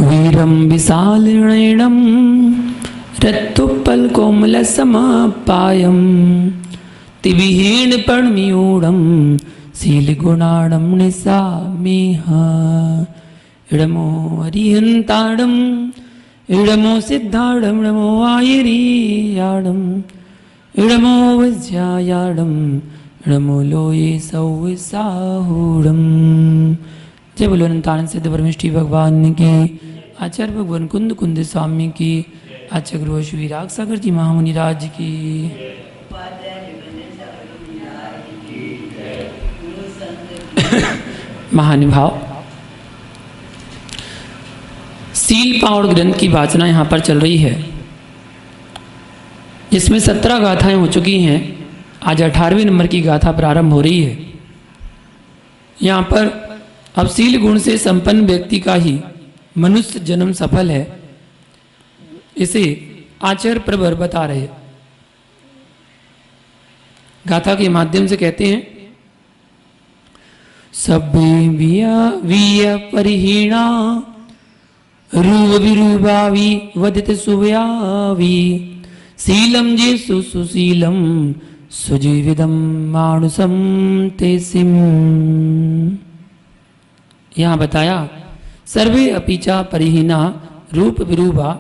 वीरं विशालनयनं रत्तुपलकोमलसमपायं तिविहीनपर्णम्यूढं शीलगुणाढं निशामेह इडमो हरिहन्ताडं इडमो सिद्धाडं इडमो आयरीयाडं इडमो वज्रायाडं इडमो लोये सौसाहूडं। जय बोलो अनंतानंद सिद्ध परमेष्ठी भगवान की, आचार्य भगवान कुंद कुंद स्वामी की, आचार्य गुरु श्री राग सागर जी महामुनि राज की। महानुभाव, सील पावड़ ग्रंथ की वाचना यहाँ पर चल रही है, जिसमें 17 गाथाएं हो चुकी हैं। आज 18वें नंबर की गाथा प्रारंभ हो रही है। यहाँ पर अब शील गुण से संपन्न व्यक्ति का ही मनुष्य जन्म सफल है, इसे आचार्य प्रवर बता रहे। गाथा के माध्यम से कहते हैं, सभ्य विय परिहीणा रूप विरूपावि वदित सुव्यावि शीलम जे सुशीलम सुजीविदम मानुषम तेसिम। यहाँ बताया, सर्वे अपीचा परिहीना रूप विरूपा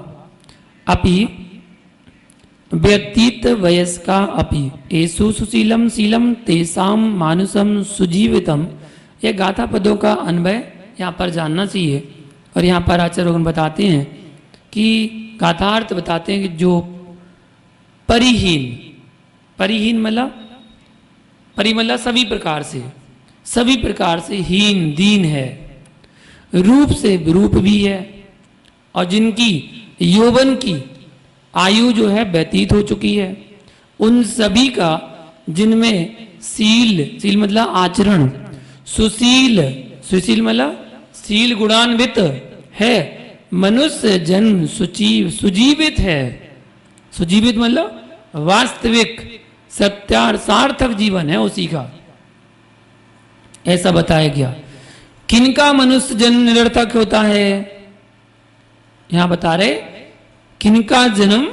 अपि व्यतीत वयस्का अपि एसु सुशीलम शीलम तेसाम मानुषम सुजीवितम। यह गाथा पदों का अन्वय यहाँ पर जानना चाहिए। और यहाँ पर आचार्य बताते हैं कि गाथार्थ बताते हैं कि जो परिहीन मतलब सभी प्रकार से हीन दीन है, रूप से विरूप भी है, और जिनकी यौवन की आयु जो है व्यतीत हो चुकी है, उन सभी का जिनमें शील मतलब आचरण, सुशील मतलब शील गुणान्वित है, मनुष्य जन्म सुजीवित है। सुजीवित मतलब वास्तविक सार्थक जीवन है उसी का, ऐसा बताया गया। किनका मनुष्य जन्म निरर्थक होता है, यहां बता रहे, किनका जन्म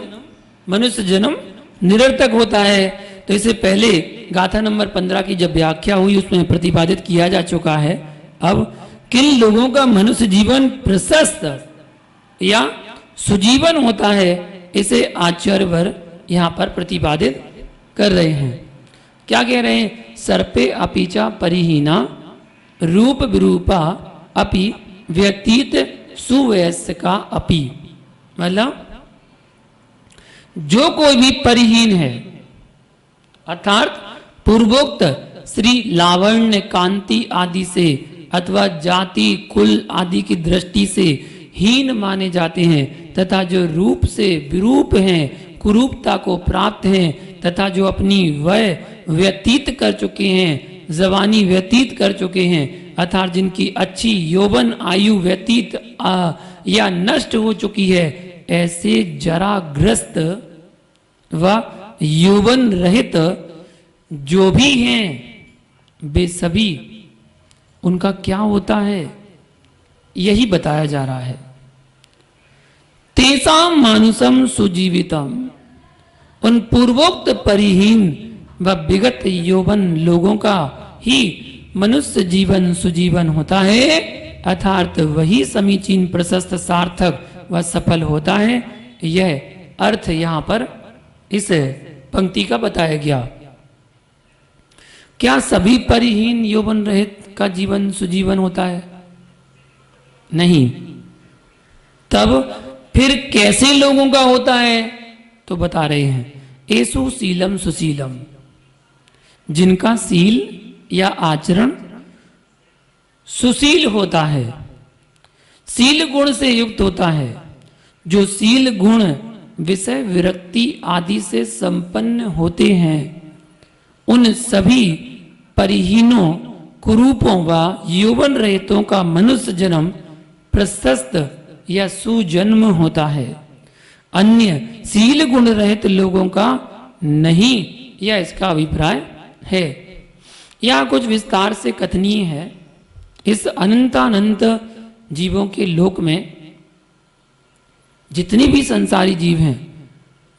मनुष्य जन्म निरर्थक होता है। तो इससे पहले गाथा नंबर 15 की जब व्याख्या हुई, उसमें प्रतिपादित किया जा चुका है। अब किन लोगों का मनुष्य जीवन प्रशस्त या सुजीवन होता है, इसे आचार्यवर यहां पर प्रतिपादित कर रहे हैं। क्या कह रहे हैं, सर्पे अपीचा परिहीना रूप विरूपा अपि व्यतीत सुवयस्का अपि। मतलब जो कोई भी परिहीन है, अर्थात पूर्वोक्त श्री लावण्य कांति आदि से अथवा जाति कुल आदि की दृष्टि से हीन माने जाते हैं, तथा जो रूप से विरूप हैं, कुरूपता को प्राप्त हैं, तथा जो अपनी वय व्यतीत कर चुके हैं, जवानी व्यतीत कर चुके हैं, अर्थात जिनकी अच्छी यौवन आयु व्यतीत या नष्ट हो चुकी है, ऐसे जराग्रस्त व यौवन रहित जो भी हैं, वे सभी उनका क्या होता है, यही बताया जा रहा है। तेसाम मानुषम सुजीवितम, उन पूर्वोक्त परिहीन व विगत यौवन लोगों का ही मनुष्य जीवन सुजीवन होता है, अर्थात वही समीचीन प्रशस्त सार्थक व सफल होता है। यह अर्थ यहाँ पर इस पंक्ति का बताया गया। क्या सभी परिहीन यौवन रहित का जीवन सुजीवन होता है? नहीं। तब फिर कैसे लोगों का होता है? तो बता रहे हैं, एसु शीलम सुशीलम, जिनका शील या आचरण सुशील होता है, शील गुण से युक्त होता है, जो शील गुण विषय विरक्ति आदि से संपन्न होते हैं, उन सभी परिहीनों कुरूपों व यौवन रहितों का मनुष्य जन्म प्रशस्त या सुजन्म होता है, अन्य शील गुण रहित लोगों का नहीं, यह इसका अभिप्राय है। यह कुछ विस्तार से कथनीय है। इस अनंतानंत जीवों के लोक में जितने भी संसारी जीव हैं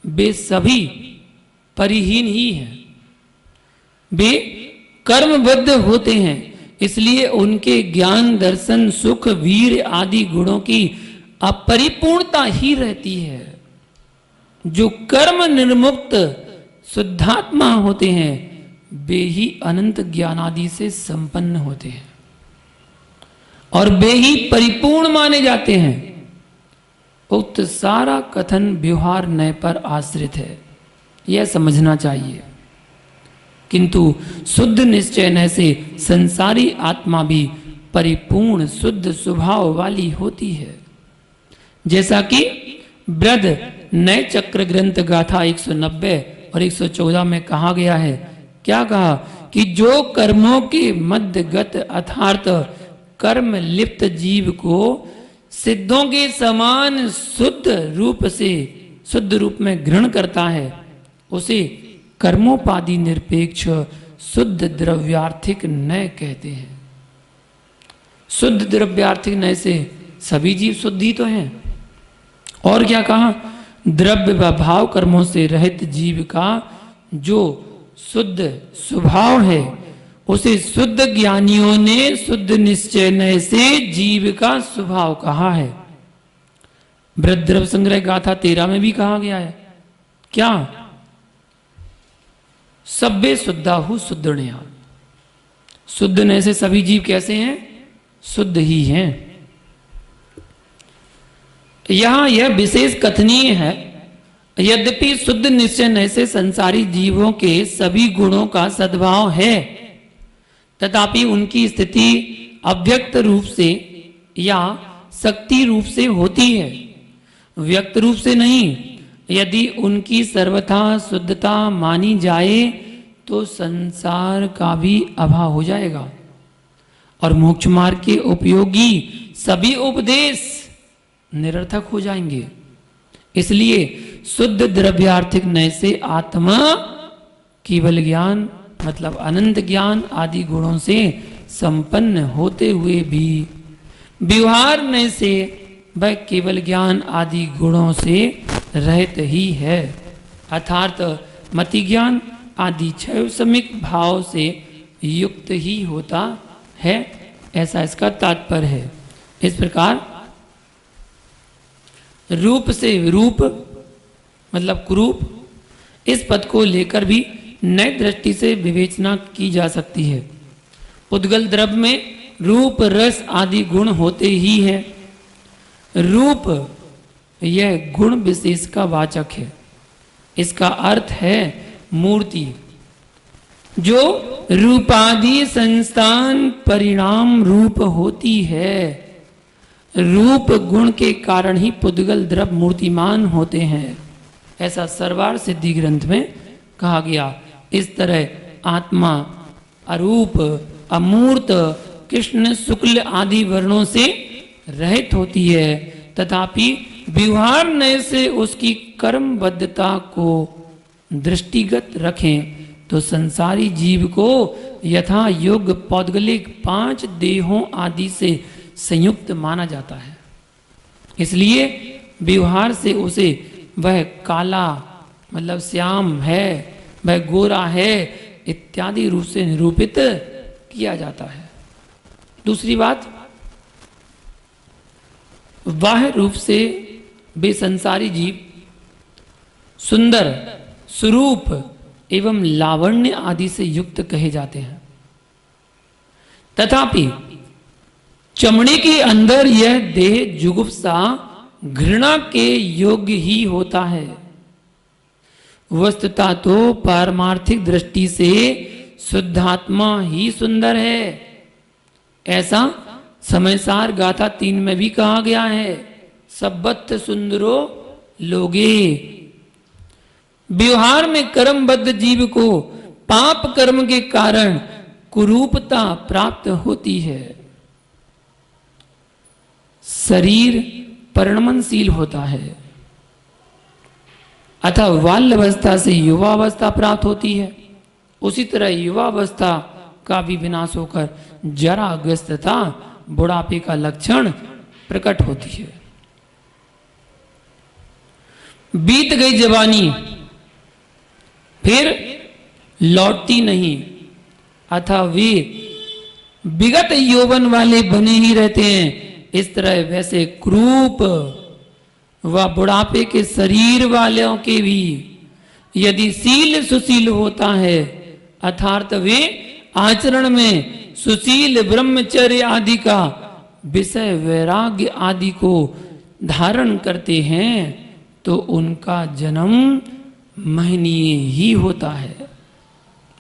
वे सभी परिहीन ही हैं, वे कर्मबद्ध होते हैं, इसलिए उनके ज्ञान, दर्शन, सुख, वीर आदि गुणों की अपरिपूर्णता ही रहती है। जो कर्म निर्मुक्त शुद्धात्मा होते हैं वे ही अनंत ज्ञान आदि से संपन्न होते हैं और वे ही परिपूर्ण माने जाते हैं। उक्त सारा कथन व्यवहार नय पर आश्रित है, यह समझना चाहिए। किंतु शुद्ध निश्चय नय से संसारी आत्मा भी परिपूर्ण शुद्ध स्वभाव वाली होती है। जैसा कि वृद्ध नए चक्र ग्रंथ गाथा 190 और 114 में कहा गया है। क्या कहा कि जो कर्मों के मध्यगत अर्थात कर्म लिप्त जीव को सिद्धों के समान शुद्ध रूप में ग्रहण करता है उसे कर्मोपाधि निरपेक्ष शुद्ध द्रव्यार्थिक नय कहते हैं। शुद्ध द्रव्यार्थिक नय से सभी जीव शुद्ध ही तो हैं। और क्या कहा, द्रव्य व भाव कर्मों से रहित जीव का जो शुद्ध स्वभाव है उसे शुद्ध ज्ञानियों ने शुद्ध निश्चय नय से जीव का स्वभाव कहा है। वृद्ध संग्रह गाथा 13 में भी कहा गया है। क्या, सभ्य शुद्धाहु शुद्धण्या, शुद्ध नय से सभी जीव कैसे हैं, शुद्ध ही हैं। यहां यह विशेष कथनीय है, यद्यपि शुद्ध निश्चय नय से संसारी जीवों के सभी गुणों का सद्भाव है, तथापि उनकी स्थिति अव्यक्त रूप से या शक्ति रूप से होती है, व्यक्त रूप से नहीं। यदि उनकी सर्वथा शुद्धता मानी जाए तो संसार का भी अभाव हो जाएगा और मोक्ष मार्ग के उपयोगी सभी उपदेश निरर्थक हो जाएंगे। इसलिए शुद्ध द्रव्यार्थिक नय से आत्मा केवल ज्ञान मतलब अनंत ज्ञान आदि गुणों से संपन्न होते हुए भी व्यवहार नय से वह केवल ज्ञान आदि गुणों से रहित ही है, अर्थात मति ज्ञान आदि क्षय समिक भाव से युक्त ही होता है, ऐसा इसका तात्पर्य है। इस प्रकार रूप से विरूप मतलब कुरूप, इस पद को लेकर भी नई दृष्टि से विवेचना की जा सकती है। उद्गल द्रव्य में रूप रस आदि गुण होते ही हैं। रूप यह गुण विशेष का वाचक है, इसका अर्थ है मूर्ति, जो रूपादि संस्थान परिणाम रूप होती है। रूप गुण के कारण ही पुद्गल द्रव्य मूर्तिमान होते हैं, ऐसा सर्वार सिद्धि ग्रंथ में कहा गया। इस तरह आत्मा अरूप अमूर्त कृष्ण शुक्ल आदि वर्णों से रहित होती है, तथापि व्यवहार नय से उसकी कर्मबद्धता को दृष्टिगत रखें तो संसारी जीव को यथा योग्य पौद्गलिक 5 देहों आदि से संयुक्त माना जाता है। इसलिए व्यवहार से उसे वह काला मतलब श्याम है, वह गोरा है इत्यादि रूप से निरूपित किया जाता है। दूसरी बात, बाह्य रूप से वे संसारी जीव सुंदर स्वरूप एवं लावण्य आदि से युक्त कहे जाते हैं, तथापि चमड़े के अंदर यह देह जुगुप्सा घृणा के योग्य ही होता है। वस्तुतः तो पारमार्थिक दृष्टि से शुद्धात्मा ही सुंदर है, ऐसा समयसार गाथा 3 में भी कहा गया है। सब्बत सुंदरो लोगे। व्यवहार में कर्मबद्ध जीव को पाप कर्म के कारण कुरूपता प्राप्त होती है। शरीर परिणमनशील होता है, अतः बाल्यावस्था से युवावस्था प्राप्त होती है। उसी तरह युवावस्था का भी विनाश होकर जरा ग्रस्तता बुढ़ापे का लक्षण प्रकट होती है। बीत गई जवानी फिर लौटती नहीं, अतः वे विगत यौवन वाले बने ही रहते हैं। इस तरह वैसे क्रूप व बुढ़ापे के शरीर वालों के भी यदि शील सुशील होता है, अर्थात वे आचरण में सुशील ब्रह्मचर्य आदि का विषय वैराग्य आदि को धारण करते हैं, तो उनका जन्म महनीय ही होता है।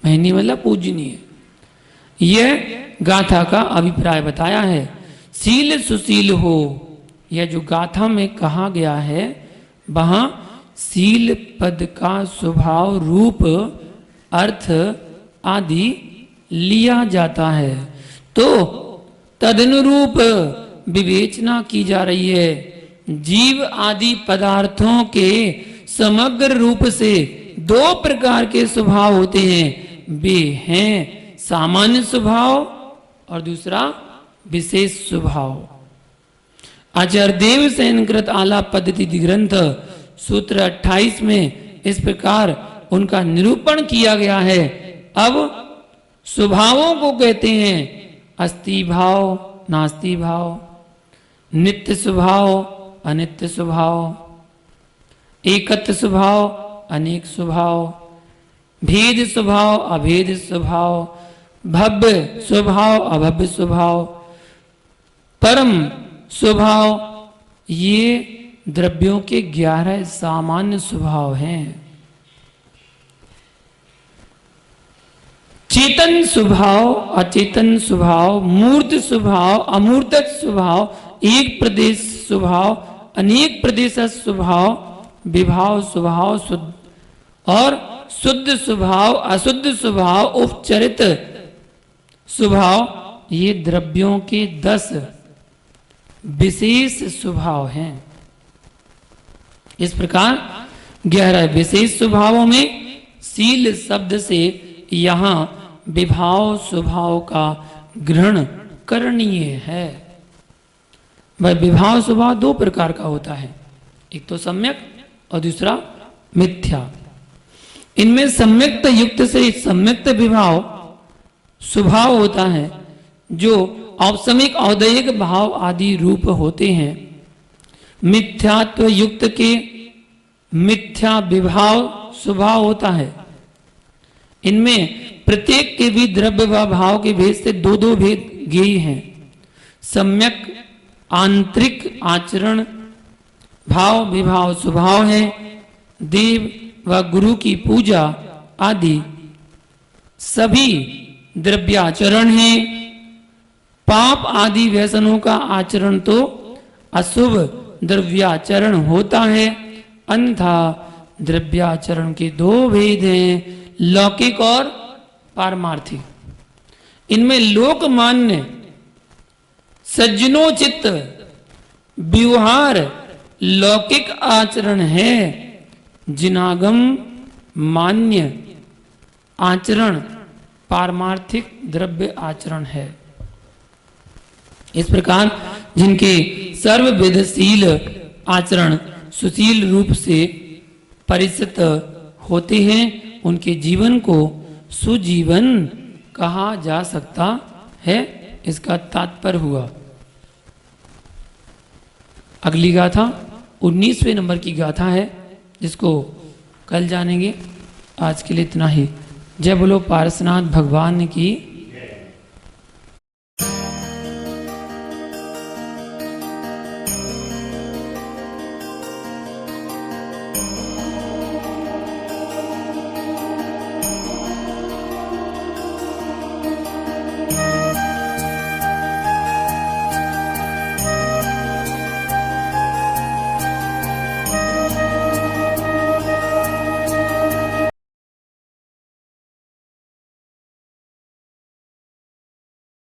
महनीय मतलब पूजनीय। यह गाथा का अभिप्राय बताया है। शील सुशील हो, यह जो गाथा में कहा गया है, वहां शील पद का स्वभाव रूप अर्थ आदि लिया जाता है, तो तदनुरूप विवेचना की जा रही है। जीव आदि पदार्थों के समग्र रूप से दो प्रकार के स्वभाव होते हैं। वे हैं सामान्य स्वभाव और दूसरा विशेष स्वभाव। आचार्य देवसेन कृत आलाप पद्धति ग्रंथ सूत्र 28 में इस प्रकार उनका निरूपण किया गया है। अब स्वभावों को कहते हैं अस्ति भाव, नास्ति भाव, नित्य स्वभाव, अनित्य स्वभाव, एकत्व स्वभाव, अनेक स्वभाव, भेद स्वभाव, अभेद स्वभाव, भव्य स्वभाव, अभव्य स्वभाव, परम स्वभाव। ये द्रव्यों के 11 सामान्य स्वभाव हैं। चेतन स्वभाव, अचेतन स्वभाव, मूर्त स्वभाव, अमूर्त स्वभाव, एक प्रदेश स्वभाव, अनेक प्रदेश स्वभाव, विभाव स्वभाव, शुद्ध और शुद्ध स्वभाव, अशुद्ध स्वभाव, उपचरित स्वभाव, ये द्रव्यों के 10 विशेष स्वभाव हैं। इस प्रकार 11 विशेष स्वभावों में शील शब्द से यहां विभाव स्वभाव का ग्रहण करणीय है। वह विभाव स्वभाव 2 प्रकार का होता है, एक तो सम्यक और दूसरा मिथ्या। इनमें सम्यक्त युक्त से सम्यक्त विभाव स्वभाव होता है, जो औपसमिक औदयिक भाव आदि रूप होते हैं। मिथ्यात्व युक्त के मिथ्या विभाव स्वभाव होता है। इनमें प्रत्येक के भी द्रव्य व भाव के भेद से 2 भेद ज्ञेय हैं। सम्यक आंतरिक आचरण भाव विभाव स्वभाव है। देव व गुरु की पूजा आदि सभी द्रव्याचरण है। पाप आदि व्यसनों का आचरण तो अशुभ द्रव्याचरण होता है। अन्यथा द्रव्याचरण के 2 भेद हैं, लौकिक और पारमार्थिक। इनमें लोकमान्य सज्जनोचित व्यवहार लौकिक आचरण है, जिनागम मान्य आचरण पारमार्थिक द्रव्य आचरण है। इस प्रकार जिनके सर्वविधशील आचरण सुशील रूप से परिचित होते हैं, उनके जीवन को सुजीवन कहा जा सकता है। इसका तात्पर्य हुआ। अगली गाथा 19वें नंबर की गाथा है, जिसको कल जानेंगे। आज के लिए इतना ही। जय बोलो पारसनाथ भगवान की।